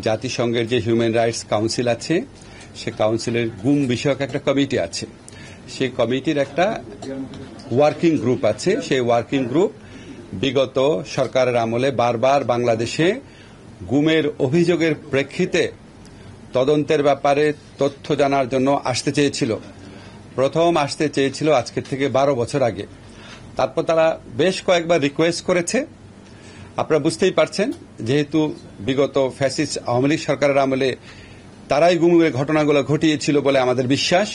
জাতিসংঘের যে human rights council আছে, সে কাউন্সিলের গুম বিষয়ক একটা কমিটি আছে। সেই কমিটির একটা ওয়ার্কিং গ্রুপ আছে। সেই ওয়ার্কিং গ্রুপ বিগত সরকারের আমলে বারবার বাংলাদেশে গুমের অভিযোগের প্রেক্ষিতে তদন্তের ব্যাপারে তথ্য জানার জন্য আসতে চেয়েছিল। প্রথম আসতে চেয়েছিল আজকের থেকে 12 বছর আগে। তারপর তারা বেশ কয়েকবার রিকোয়েস্ট করেছে। আপনারা বুঝতেই পারছেন, যেহেতু বিগত ফ্যাসিস্ট আওয়ামী লীগ সরকারের আমলে তারাই গুমের ঘটনাগুলো ঘটিয়েছিল বলে আমাদের বিশ্বাস,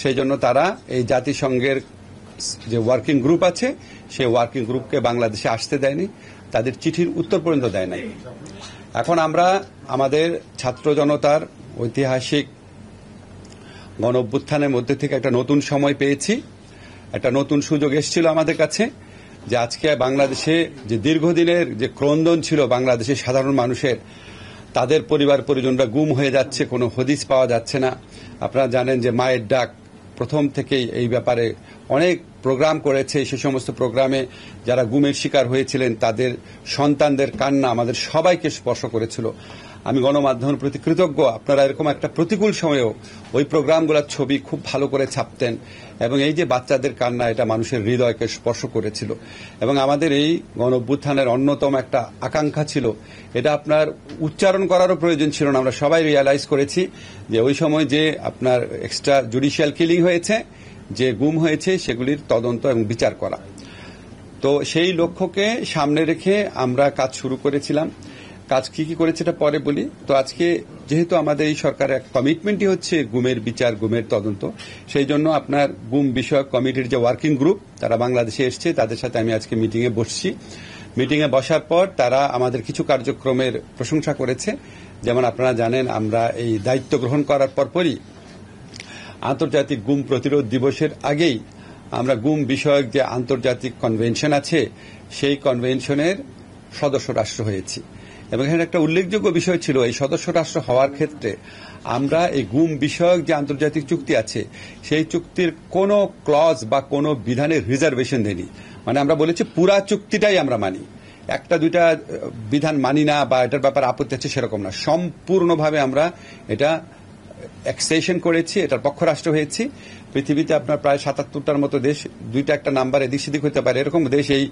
সেই জন্য তারা এই জাতিসংঘের যে ওয়ার্কিং গ্রুপ আছে, সেই ওয়ার্কিং গ্রুপকে বাংলাদেশে আসতে দেয়নি, তাদের চিঠির উত্তর পর্যন্ত দেয় নাই। এখন আমরা আমাদের ছাত্র জনতার ঐতিহাসিক গণ অভ্যুত্থানের মধ্যে থেকে একটা নতুন সময় পেয়েছি, একটা নতুন সুযোগ এসেছিল আমাদের কাছে, যে আজকে বাংলাদেশে যে দীর্ঘদিনের যে ক্রন্দন ছিল বাংলাদেশের সাধারণ মানুষের, তাদের পরিবার পরিজনরা গুম হয়ে যাচ্ছে, কোনো হদিস পাওয়া যাচ্ছে না। আপনারা জানেন যে মায়ের ডাক প্রথম থেকেই এই ব্যাপারে অনেক প্রোগ্রাম করেছে। সে সমস্ত প্রোগ্রামে যারা গুমের শিকার হয়েছিলেন তাদের সন্তানদের কান্না আমাদের সবাইকে স্পর্শ করেছিল। আমি গণমাধ্যমের প্রতি কৃতজ্ঞ, আপনারা এরকম একটা প্রতিকূল সময়েও ওই প্রোগ্রামগুলোর ছবি খুব ভালো করে ছাপতেন, এবং এই যে বাচ্চাদের কান্না, এটা মানুষের হৃদয়কে স্পর্শ করেছিল। এবং আমাদের এই গণ অভ্যুত্থানের অন্যতম একটা আকাঙ্ক্ষা ছিল, এটা আপনার উচ্চারণ করারও প্রয়োজন ছিল না। আমরা সবাই রিয়ালাইজ করেছি যে ওই সময় যে আপনার এক্সট্রা জুডিশিয়াল কিলিং হয়েছে, যে গুম হয়েছে, সেগুলির তদন্ত এবং বিচার করা। তো সেই লক্ষ্যকে সামনে রেখে আমরা কাজ শুরু করেছিলাম। কাজ কি কি করেছে এটা পরে বলি। তো আজকে যেহেতু আমাদের এই সরকারের কমিটমেন্টই হচ্ছে গুমের বিচার, গুমের তদন্ত, সেই জন্য আপনার গুম বিষয়ক কমিটির যে ওয়ার্কিং গ্রুপ, তারা বাংলাদেশে এসছে, তাদের সাথে আমি আজকে মিটিংয়ে বসছি। মিটিংয়ে বসার পর তারা আমাদের কিছু কার্যক্রমের প্রশংসা করেছে। যেমন আপনারা জানেন, আমরা এই দায়িত্ব গ্রহণ করার পরপরই আন্তর্জাতিক গুম প্রতিরোধ দিবসের আগেই আমরা গুম বিষয়ক যে আন্তর্জাতিক কনভেনশন আছে, সেই কনভেনশনের সদস্য রাষ্ট্র হয়েছি। এবং এখানে একটা উল্লেখযোগ্য বিষয় ছিল, এই সদস্য রাষ্ট্র হওয়ার ক্ষেত্রে আমরা এই গুম বিষয়ক যে আন্তর্জাতিক চুক্তি আছে, সেই চুক্তির কোনো ক্লজ বা কোনো বিধানের রিজার্ভেশন দেয়নি। মানে আমরা বলেছি পুরা চুক্তিটাই আমরা মানি, একটা দুইটা বিধান মানি না বা এটার ব্যাপারে আপত্তি আছে সেরকম না, সম্পূর্ণভাবে আমরা এটা এক্সটেনশন করেছি, এটার পক্ষ রাষ্ট্র হয়েছি। পৃথিবীতে আপনার প্রায় 77টার মতো দেশ, দুইটা একটা নাম্বার এদিক সেদিক হতে পারে, এরকম দেশ এই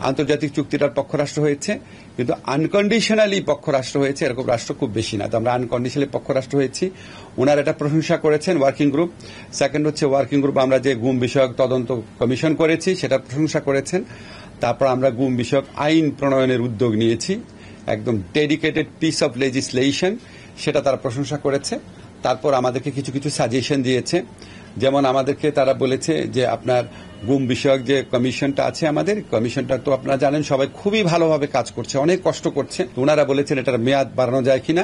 আন্তর্জাতিক চুক্তিটার পক্ষ রাষ্ট্র হয়েছে। কিন্তু আনকন্ডিশনালি পক্ষ রাষ্ট্র হয়েছে এরকম রাষ্ট্র খুব বেশি না। তো আমরা আনকন্ডিশনালি পক্ষ রাষ্ট্র হয়েছি। ওনারা এটা প্রশংসা করেছেন ওয়ার্কিং গ্রুপ। সেকেন্ড হচ্ছে ওয়ার্কিং গ্রুপ আমরা যে গুম বিষয়ক তদন্ত কমিশন করেছি সেটা প্রশংসা করেছেন। তারপর আমরা গুম বিষয়ক আইন প্রণয়নের উদ্যোগ নিয়েছি, একদম ডেডিকেটেড পিস অফ লেজিসলেশন, সেটা তারা প্রশংসা করেছে। তারপর আমাদেরকে কিছু কিছু সাজেশন দিয়েছে। যেমন আমাদেরকে তারা বলেছে যে আপনার গুম বিষয়ক যে কমিশনটা আছে, আমাদের কমিশনটা তো আপনারা জানেন সবাই খুবই ভালোভাবে কাজ করছে, অনেক কষ্ট করছে। ওনারা বলেছেন এটার মেয়াদ বাড়ানো যায় কিনা।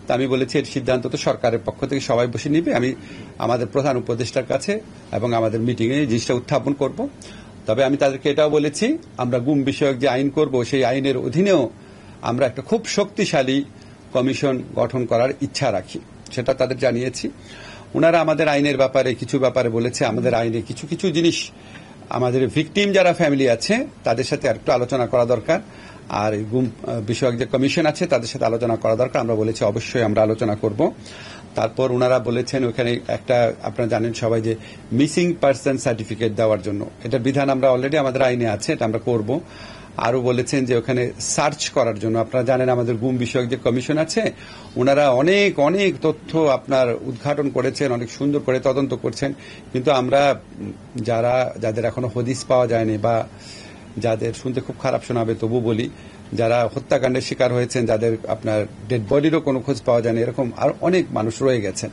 তা আমি বলেছি এর সিদ্ধান্ত তো সরকারের পক্ষ থেকে সবাই বসে নিবে, আমি আমাদের প্রধান উপদেষ্টার কাছে এবং আমাদের মিটিংয়ে এই জিনিসটা উত্থাপন করব। তবে আমি তাদেরকে এটাও বলেছি, আমরা গুম বিষয়ক যে আইন করব, সেই আইনের অধীনেও আমরা একটা খুব শক্তিশালী কমিশন গঠন করার ইচ্ছা রাখি, সেটা তাদের জানিয়েছি। ওনারা আমাদের আইনের ব্যাপারে কিছু ব্যাপারে বলেছে, আমাদের আইনে কিছু কিছু জিনিস আমাদের ভিকটিম যারা ফ্যামিলি আছে তাদের সাথে আরেকটু আলোচনা করা দরকার, আর গুম বিষয়ক যে কমিশন আছে তাদের সাথে আলোচনা করা দরকার। আমরা বলেছি অবশ্যই আমরা আলোচনা করব। তারপর ওনারা বলেছেন ওখানে একটা, আপনারা জানেন সবাই, যে মিসিং পার্সন সার্টিফিকেট দেওয়ার জন্য, এটার বিধান আমরা অলরেডি আমাদের আইনে আছে, এটা আমরা করব। আরো বলেছেন যে ওখানে সার্চ করার জন্য, আপনারা জানেন আমাদের গুম বিষয়ক যে কমিশন আছে, ওনারা অনেক অনেক তথ্য আপনার উদ্ঘাটন করেছেন, অনেক সুন্দর করে তদন্ত করছেন। কিন্তু আমরা যাদের এখনো হদিস পাওয়া যায়নি বা যাদের শুনতে খুব খারাপ শোনাবে তবু বলি, যারা হত্যাকাণ্ডের শিকার হয়েছেন, যাদের আপনার ডেড বডিরও কোনো খোঁজ পাওয়া যায়নি, এরকম আর অনেক মানুষ রয়ে গেছেন।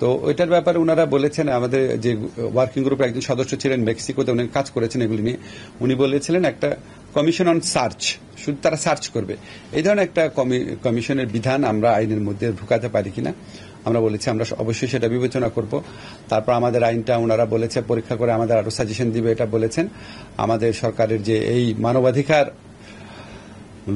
তো ওইটার ব্যাপারে ওনারা বলেছেন, আমাদের যে ওয়ার্কিং গ্রুপের একজন সদস্য ছিলেন মেক্সিকোতে, উনি কাজ করেছেন এগুলি নিয়ে, উনি বলেছিলেন একটা কমিশন অন সার্চ, শুধু তারা সার্চ করবে, এই ধরনের একটা কমিশনের বিধান আমরা আইনের মধ্যে ঢুকাতে পারি কিনা। আমরা বলেছি আমরা অবশ্যই সেটা বিবেচনা করব। তারপর আমাদের আইনটা ওনারা বলেছে পরীক্ষা করে আমাদের আরো সাজেশন দিবে, এটা বলেছেন। আমাদের সরকারের যে এই মানবাধিকার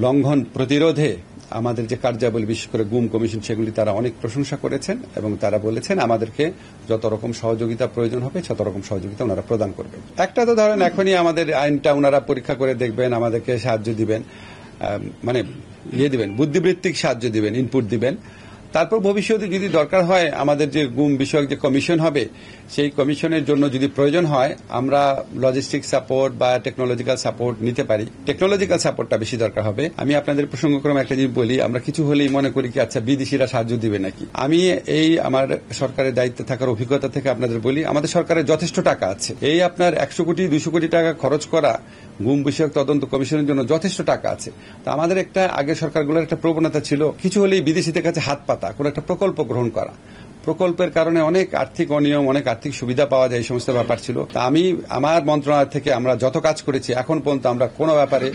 লঙ্ঘন প্রতিরোধে আমাদের যে কার্যাবলী, বিশেষ করে গুম কমিশন, সেগুলি তারা অনেক প্রশংসা করেছেন এবং তারা বলেছেন আমাদেরকে যত রকম সহযোগিতা প্রয়োজন হবে তত রকম সহযোগিতা ওনারা প্রদান করবেন। একটা তো ধরেন এখনই আমাদের আইনটা ওনারা পরীক্ষা করে দেখবেন, আমাদেরকে সাহায্য দিবেন। মানে দিবেন, বুদ্ধিবৃত্তিক সাহায্য দিবেন, ইনপুট দিবেন। তারপর ভবিষ্যতে যদি দরকার হয় আমাদের যে গুম বিষয়ক যে কমিশন হবে সেই কমিশনের জন্য যদি প্রয়োজন হয় আমরা লজিস্টিক সাপোর্ট বা টেকনোলজিক্যাল সাপোর্ট নিতে পারি। টেকনোলজিক্যাল সাপোর্টটা বেশি দরকার হবে। আমি আপনাদের প্রসঙ্গক্রমে একটা জিনিস বলি, আমরা কিছু হলেই মনে করি কি আচ্ছা বিদেশিরা সাহায্য দিবে নাকি। আমি এই আমার সরকারের দায়িত্বে থাকার অভিজ্ঞতা থেকে আপনাদের বলি, আমাদের সরকারের যথেষ্ট টাকা আছে। এই আপনার 100 কোটি 200 কোটি টাকা খরচ করা গুম বিষয়ক তদন্ত কমিশনের জন্য যথেষ্ট টাকা আছে। তো আমাদের একটা আগের সরকারগুলোর একটা প্রবণতা ছিল কিছু হলেই বিদেশিদের কাছে হাত পাতা, কোন একটা প্রকল্প গ্রহণ করা। প্রকল্পের কারণে অনেক আর্থিক অনিয়ম, অনেক আর্থিক সুবিধা পাওয়া যায়, এই সমস্ত ব্যাপার ছিল। তা আমি আমার মন্ত্রণালয় থেকে আমরা যত কাজ করেছি এখন পর্যন্ত আমরা কোনো ব্যাপারে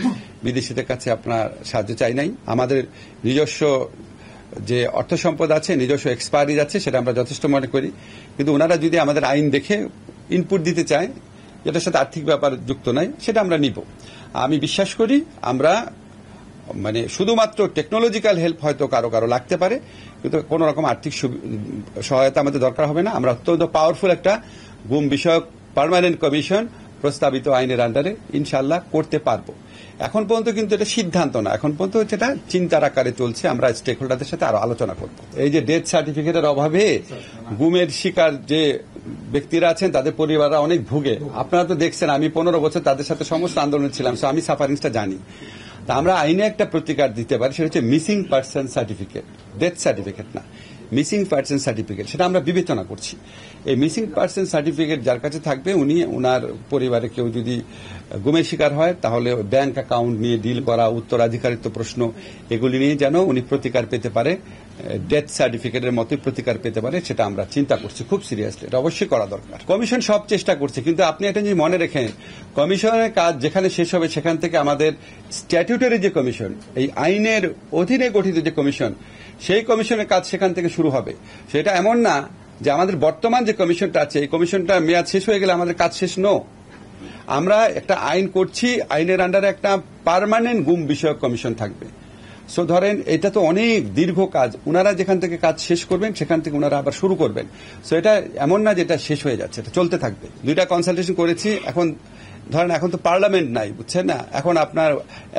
বিদেশিদের কাছে আপনার সাহায্য চাই নাই। আমাদের নিজস্ব যে অর্থ সম্পদ আছে, নিজস্ব এক্সপায়ারিজ আছে, সেটা আমরা যথেষ্ট মনে করি। কিন্তু ওনারা যদি আমাদের আইন দেখে ইনপুট দিতে চায় যেটার সাথে আর্থিক ব্যাপার যুক্ত নাই, সেটা আমরা নিব। আমি বিশ্বাস করি আমরা মানে শুধুমাত্র টেকনোলজিক্যাল হেল্প হয়তো কারো কারো লাগতে পারে, কিন্তু কোন রকম আর্থিক সহায়তা আমাদের দরকার হবে না। আমরা অত্যন্ত পাওয়ারফুল একটা গুম বিষয়ক পার্মানেন্ট কমিশন প্রস্তাবিত আইনের আন্ডারে ইনশাআল্লাহ করতে পারবো। এখন পর্যন্ত কিন্তু এটা সিদ্ধান্ত না, এখন পর্যন্ত সেটা চিন্তার আকারে চলছে। আমরা স্টেক হোল্ডারদের সাথে আরো আলোচনা করব। এই যে ডেথ সার্টিফিকেটের অভাবে গুমের শিকার যে ব্যক্তিরা আছেন তাদের পরিবাররা অনেক ভুগে। আপনারা তো দেখছেন, আমি 15 বছর তাদের সাথে সমস্ত আন্দোলনে ছিলাম, আমি সাফারিংসটা জানি। তা আমরা আইনে একটা প্রতিকার দিতে পারি, সেটা হচ্ছে missing person certificate, death certificate না, মিসিং পার্সন সার্টিফিকেট। সেটা আমরা বিবেচনা করছি। এই মিসিং পার্সন সার্টিফিকেট যার কাছে থাকবে উনি ওনার পরিবারে কেউ যদি গুমের শিকার হয় তাহলে ব্যাংক অ্যাকাউন্ট নিয়ে ডিল করা, উত্তরাধিকারিত্ব প্রশ্ন, এগুলি নিয়ে যেন উনি প্রতিকার পেতে পারে, ডেথ সার্টিফিকেটের মতোই প্রতিকার পেতে পারে, সেটা আমরা চিন্তা করছি খুব সিরিয়াসলি। এটা অবশ্যই করা দরকার। কমিশন সব চেষ্টা করছে, কিন্তু আপনি একটা জিনিস মনে রেখেন, কমিশনের কাজ যেখানে শেষ হবে সেখান থেকে আমাদের স্ট্যাটিউটরি যে কমিশন, এই আইনের অধীনে গঠিত যে কমিশন, সেই কমিশনের কাজ সেখান থেকে শুরু হবে। সেটা এমন না যে আমাদের বর্তমান যে কমিশনটা আছে এই কমিশনটা মেয়াদ শেষ হয়ে গেলে আমাদের কাজ শেষ। নো, আমরা একটা আইন করছি, আইনের আন্ডারে একটা পার্মানেন্ট গুম বিষয়ক কমিশন থাকবে। সো ধরেন এটা তো অনেক দীর্ঘ কাজ, উনারা যেখান থেকে কাজ শেষ করবেন সেখান থেকে উনারা আবার শুরু করবেন। সো এটা এমন না যে এটা শেষ হয়ে যাচ্ছে, এটা চলতে থাকবে। 2টা কনসালটেশন করেছি। এখন ধরেন এখন তো পার্লামেন্ট নাই, বুঝছেন না, এখন আপনার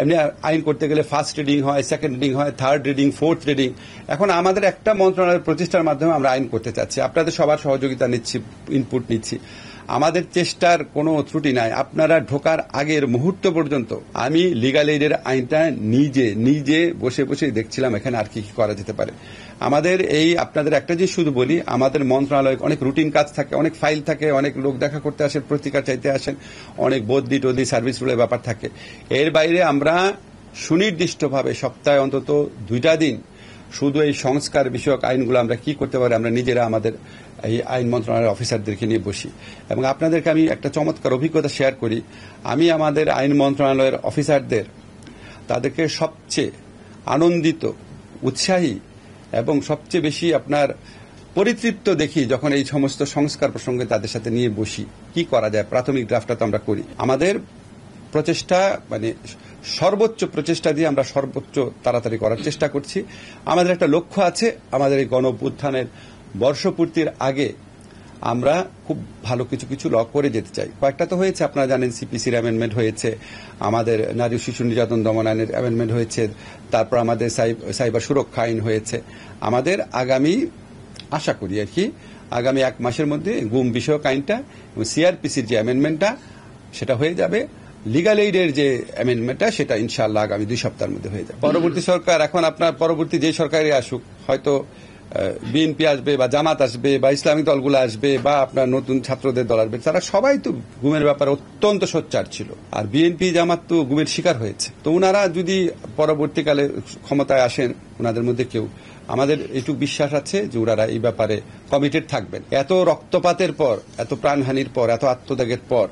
এমনি আইন করতে গেলে ফার্স্ট রিডিং হয়, সেকেন্ড রিডিং হয়, থার্ড রিডিং, ফোর্থ রিডিং। এখন আমাদের একটা মন্ত্রণালয়ের প্রতিষ্ঠার মাধ্যমে আমরা আইন করতে চাচ্ছি, আপনাদের সবার সহযোগিতা নিচ্ছি, ইনপুট নিচ্ছি। আমাদের চেষ্টার কোনো ত্রুটি নাই। আপনারা ঢোকার আগের মুহূর্ত পর্যন্ত আমি লিগ্যাল এইডের আইনটা নিজে বসে বসে দেখছিলাম এখানে আর কি করা যেতে পারে। আমাদের এই আপনাদের একটা যে শুধু বলি, আমাদের মন্ত্রণালয়ে অনেক রুটিন কাজ থাকে, অনেক ফাইল থাকে, অনেক লোক দেখা করতে আসেন, প্রতিকার চাইতে আসেন, অনেক বদলি টদলি সার্ভিস রুলের ব্যাপার থাকে। এর বাইরে আমরা সুনির্দিষ্টভাবে সপ্তাহে অন্তত 2টা দিন শুধু এই সংস্কার বিষয়ক আইনগুলো আমরা কি করতে পারি আমরা নিজেরা আমাদের এই আইন মন্ত্রণালয়ের অফিসারদেরকে নিয়ে বসি। এবং আপনাদেরকে আমি একটা চমৎকার অভিজ্ঞতা শেয়ার করি। আমি আমাদের আইন মন্ত্রণালয়ের অফিসারদের তাদেরকে সবচেয়ে আনন্দিত, উৎসাহী এবং সবচেয়ে বেশি আপনার পরিতৃপ্ত দেখি যখন এই সমস্ত সংস্কার প্রসঙ্গে তাদের সাথে নিয়ে বসি, কি করা যায়। প্রাথমিক ড্রাফটটা তো আমরা করি, আমাদের প্রচেষ্টা মানে সর্বোচ্চ প্রচেষ্টা দিয়ে আমরা সর্বোচ্চ তাড়াতাড়ি করার চেষ্টা করছি। আমাদের একটা লক্ষ্য আছে, আমাদের এই গণঅভ্যুত্থানের বর্ষপূর্তির আগে আমরা খুব ভালো কিছু ল করে যেতে চাই। কয়েকটা তো হয়েছে, আপনারা জানেন, সিপিসির অ্যামেন্ডমেন্ট হয়েছে, আমাদের নারী শিশু নির্যাতন দমন আইনের অ্যামেন্ডমেন্ট হয়েছে, তারপর আমাদের সাইবার সুরক্ষা আইন হয়েছে। আমাদের আগামী আশা করি আর কি আগামী 1 মাসের মধ্যে গুম বিষয়ক আইনটা এবং সিআরপিসির যে অ্যামেন্ডমেন্টটা সেটা হয়ে যাবে। লিগ্যাল এইডের যে অ্যামেন্ডমেন্টটা সেটা ইনশাআল্লাহ আগামী 2 সপ্তাহের মধ্যে হয়ে যাবে। পরবর্তী সরকার, এখন আপনার পরবর্তী যে সরকারই আসুক, হয়তো বিএনপি আসবে বা জামাত আসবে বা ইসলামিক দলগুলো আসবে বা আপনার নতুন ছাত্রদের দল আসবে, তারা সবাই তো গুমের ব্যাপারে অত্যন্ত সোচ্চার ছিল। আর বিএনপি জামাত তো গুমের শিকার হয়েছে। তো ওনারা যদি পরবর্তীকালে ক্ষমতায় আসেন, ওনাদের মধ্যে কেউ, আমাদের এইটুকু বিশ্বাস আছে যে ওনারা এই ব্যাপারে কমিটেড থাকবেন। এত রক্তপাতের পর, এত প্রাণহানির পর, এত আত্মত্যাগের পর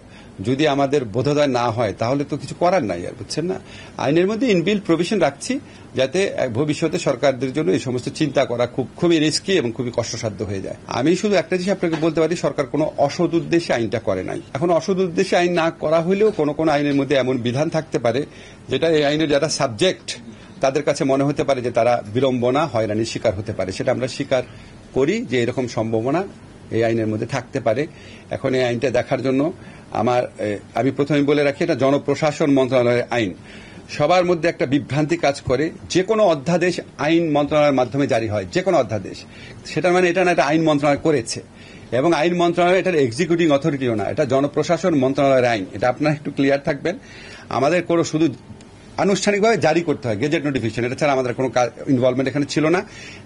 যদি আমাদের বোধোদয় না হয় তাহলে তো কিছু করার নাই, আর বুঝছেন না। আইনের মধ্যে ইনবিল্ট প্রভিশন রাখছি যাতে ভবিষ্যতে সরকারদের জন্য এই সমস্ত চিন্তা করা খুবই রিস্কি এবং খুবই কষ্টসাধ্য হয়ে যায়। আমি শুধু একটা জিনিস আপনাকে বলতে পারি, সরকার কোনো অসৎ উদ্দেশ্যে আইনটা করে নাই। এখন অসৎ উদ্দেশ্যে আইন না করা হলেও কোন আইনের মধ্যে এমন বিধান থাকতে পারে যেটা এই আইনের যারা সাবজেক্ট তাদের কাছে মনে হতে পারে যে তারা বিড়ম্বনা, হয়রানির শিকার হতে পারে। সেটা আমরা স্বীকার করি যে এরকম সম্ভাবনা এই আইনের মধ্যে থাকতে পারে। এখন এই আইনটা দেখার জন্য আমি প্রথমে বলে রাখি, এটা জনপ্রশাসন মন্ত্রণালয়ের আইন। সবার মধ্যে একটা বিভ্রান্তি কাজ করে। যে কোনো অধ্যাদেশ আইন মন্ত্রণালয়ের মাধ্যমে জারি হয়, যে কোনো অধ্যাদেশ। সেটার মানে এটা না এটা আইন মন্ত্রণালয় করেছে, এবং আইন মন্ত্রণালয় এটার এক্সিকিউটিভ অথরিটিও না, এটা জনপ্রশাসন মন্ত্রণালয়ের আইন। এটা আপনারা একটু ক্লিয়ার থাকবেন। আমাদের কোনো শুধু আনুষ্ঠানিকভাবে জারি করতে হয় গেজেট নোটিফিকেশন, এটা ছাড়া আমাদের কোনো ইনভলভমেন্ট এখানে ছিল না।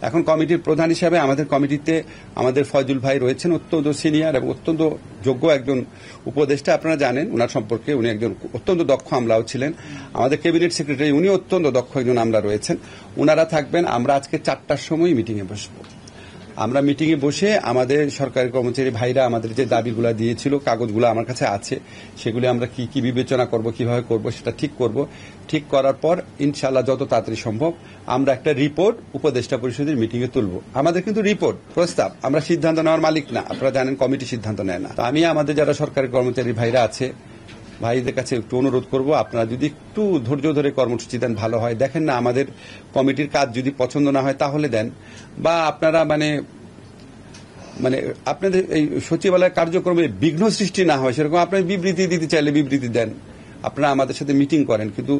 এখন কমিটির প্রধান হিসাবে আমাদের কমিটিতে আমাদের ফয়জুল ভাই রয়েছেন, অত্যন্ত সিনিয়র এবং অত্যন্ত যোগ্য একজন উপদেষ্টা। আপনারা জানেন ওনার সম্পর্কে, উনি একজন অত্যন্ত দক্ষ আমলাও ছিলেন। আমাদের ক্যাবিনেট সেক্রেটারি উনি অত্যন্ত দক্ষ একজন আমলা রয়েছেন, ওনারা থাকবেন। আমরা আজকে 4টার সময় মিটিংয়ে বসবো। আমরা মিটিংয়ে বসে আমাদের সরকারি কর্মচারী ভাইরা আমাদের যে দাবিগুলো দিয়েছিল, কাগজগুলো আমার কাছে আছে, সেগুলি আমরা কি কি বিবেচনা করব, কিভাবে করব সেটা ঠিক করব। ঠিক করার পর ইনশাআল্লাহ যত তাড়াতাড়ি সম্ভব আমরা একটা রিপোর্ট উপদেষ্টা পরিষদের মিটিংয়ে তুলব। আমাদের কিন্তু রিপোর্ট প্রস্তাব, আমরা সিদ্ধান্ত নেওয়ার মালিক না। আপনারা জানেন কমিটি সিদ্ধান্ত নেয় না। তো আমি আমাদের যারা সরকারি কর্মচারী ভাইরা আছে, ভাইদের কাছে একটু অনুরোধ করব, আপনারা যদি একটু ধৈর্য ধরে কর্মসূচি দেন ভালো হয়। দেখেন না, আমাদের কমিটির কাজ যদি পছন্দ না হয় তাহলে দেন, বা আপনারা মানে আপনাদের এই সচিবালয় কার্যক্রমে বিঘ্ন সৃষ্টি না হয় সেরকম আপনার বিবৃতি দিতে চাইলে বিবৃতি দেন, আপনারা আমাদের সাথে মিটিং করেন, কিন্তু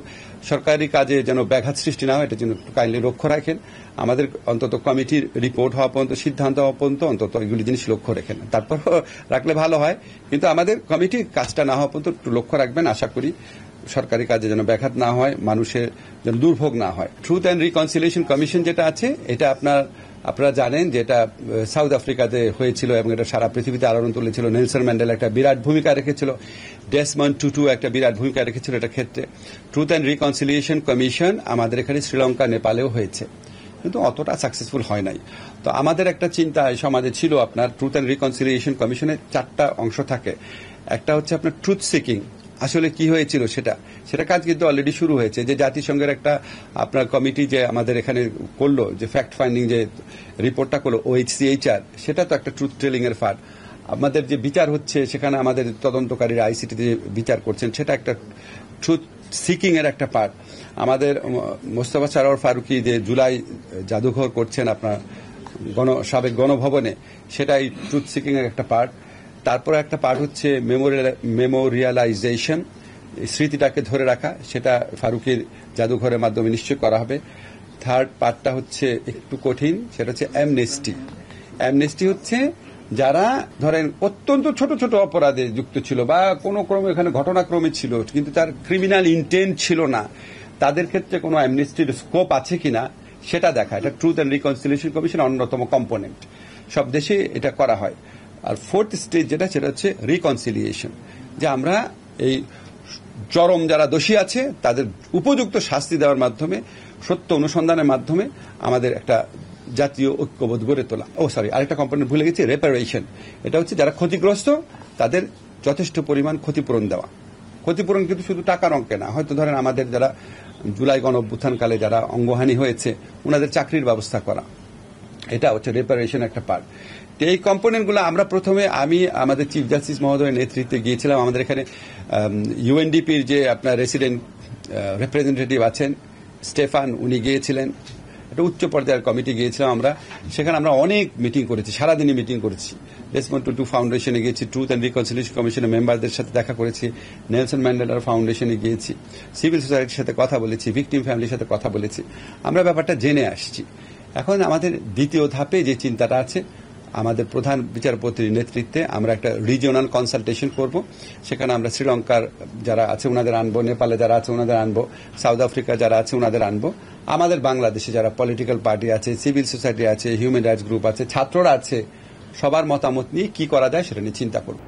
সরকারি কাজে যেন ব্যাঘাত সৃষ্টি না হয় এটা যেন একটু কাইন্ডলি লক্ষ্য রাখেন। আমাদের অন্তত কমিটির রিপোর্ট হওয়া পর্যন্ত, সিদ্ধান্ত হওয়া পর্যন্ত অন্তত এগুলি জিনিস লক্ষ্য রাখেন। তারপর রাখলে ভালো হয়, কিন্তু আমাদের কমিটির কাজটা না হওয়া পর্যন্ত একটু লক্ষ্য রাখবেন। আশা করি সরকারি কাজে যেন ব্যাঘাত না হয়, মানুষের যেন দুর্ভোগ না হয়। ট্রুথ অ্যান্ড রিকনসিলিয়েশন কমিশন যেটা আছে, এটা আপনারা জানেন যে এটা সাউথ আফ্রিকাতে হয়েছিল এবং এটা সারা পৃথিবীতে আলোড়ন তুলেছিল। নেলসন ম্যান্ডেলা একটা বিরাট ভূমিকা রেখেছিল, ডেসমন্ড টুটু একটা বিরাট ভূমিকা রেখেছিল এটা ক্ষেত্রে। ট্রুথ অ্যান্ড রিকনসিলিয়েশন কমিশন আমাদের এখানে শ্রীলঙ্কা, নেপালেও হয়েছে, কিন্তু অতটা সাকসেসফুল হয় নাই। তো আমাদের একটা চিন্তা সমাজে ছিল, আপনার ট্রুথ অ্যান্ড রিকনসিলিয়েশন কমিশনের 4টা অংশ থাকে। একটা হচ্ছে আপনার ট্রুথ সিকিং, আসলে কি হয়েছিল সেটা কাজ কিন্তু অলরেডি শুরু হয়েছে। যে জাতিসংঘের একটা আপনার কমিটি যে আমাদের এখানে করলো, যে ফ্যাক্ট ফাইন্ডিং যে রিপোর্টটা করলো OHCHR, সেটা তো একটা ট্রুথ টেলিং এর পার্ট। আমাদের যে বিচার হচ্ছে সেখানে আমাদের তদন্তকারীরা ICT যে বিচার করছেন সেটা একটা ট্রুথ সিকিং এর একটা পার্ট। আমাদের মোস্তফা সরোয়ার ফারুকী যে জুলাই জাদুঘর করছেন আপনার সাবেক গণভবনে, সেটাই ট্রুথ সিকিং এর একটা পার্ট। তারপরে একটা পার্ট হচ্ছে মেমোরিয়ালাইজেশন, স্মৃতিটাকে ধরে রাখা, সেটা ফারুকের জাদুঘরের মাধ্যমে নিশ্চয় করা হবে। থার্ড পার্টটা হচ্ছে একটু কঠিন, সেটা হচ্ছে অ্যামনেস্টি। অ্যামনেস্টি হচ্ছে যারা ধরেন অত্যন্ত ছোট ছোট অপরাধে যুক্ত ছিল বা কোনো ক্রমে এখানে ঘটনাক্রমে ছিল কিন্তু তার ক্রিমিনাল ইন্টেন্ট ছিল না, তাদের ক্ষেত্রে কোনো অ্যামনেস্টির স্কোপ আছে কিনা সেটা দেখা। এটা ট্রুথ অ্যান্ড রিকনসিলিয়েশন কমিশন অন্যতম কম্পোনেন্ট, সব দেশে এটা করা হয়। আর ফোর্থ স্টেজ সেটা হচ্ছে রিকনসিলিয়েশন, যে আমরা এই চরম যারা দোষী আছে তাদের উপযুক্ত শাস্তি দেওয়ার মাধ্যমে, সত্য অনুসন্ধানের মাধ্যমে আমাদের একটা জাতীয় ঐক্যবোধ গড়ে তোলা। আরেকটা কম্পোনেন্ট ভুলে গেছি, রেপারেশন। এটা হচ্ছে যারা ক্ষতিগ্রস্ত তাদের যথেষ্ট পরিমাণ ক্ষতিপূরণ দেওয়া। ক্ষতিপূরণ কিন্তু শুধু টাকার অঙ্কে না, হয়তো ধরেন আমাদের যারা জুলাই গণঅভ্যুত্থানকালে যারা অঙ্গহানি হয়েছে ওনাদের চাকরির ব্যবস্থা করা, এটা হচ্ছে রেপারেশন একটা পার্ট। এই কম্পোনেন্টগুলো আমরা প্রথমে আমাদের চিফ জাস্টিস মহোদয়ের নেতৃত্বে গিয়েছিলাম। আমাদের এখানে UNDPর যে আপনার রেসিডেন্ট রিপ্রেজেন্টেটিভ আছেন স্টেফান, উনি গিয়েছিলেন। একটা উচ্চ পর্যায়ের কমিটি গিয়েছিলাম আমরা, সেখানে আমরা অনেক মিটিং করেছি, সারাদিনই মিটিং করেছি। ডেসমন্ড টুটু ফাউন্ডেশনে গিয়েছি, ট্রুথ অ্যান্ড রিকনসিলিয়েশন কমিশনের মেম্বারদের সাথে দেখা করেছি, নেলসন ম্যান্ডেলার ফাউন্ডেশনে গিয়েছি, সিভিল সোসাইটির সাথে কথা বলেছি, ভিকটিম ফ্যামিলির সাথে কথা বলেছি, আমরা ব্যাপারটা জেনে আসছি। এখন আমাদের দ্বিতীয় ধাপে যে চিন্তাটা আছে, আমাদের প্রধান বিচারপতির নেতৃত্বে আমরা একটা রিজিওনাল কনসালটেশন করব। সেখানে আমরা শ্রীলঙ্কার যারা আছে ওনাদের আনবো, নেপালে যারা আছে ওনাদের আনবো, সাউথ আফ্রিকা যারা আছে ওনাদের আনবো, আমাদের বাংলাদেশে যারা পলিটিক্যাল পার্টি আছে, সিভিল সোসাইটি আছে, হিউম্যান রাইটস গ্রুপ আছে, ছাত্ররা আছে, সবার মতামত নিয়ে কি করা যায় সেটা নিয়ে চিন্তা করব।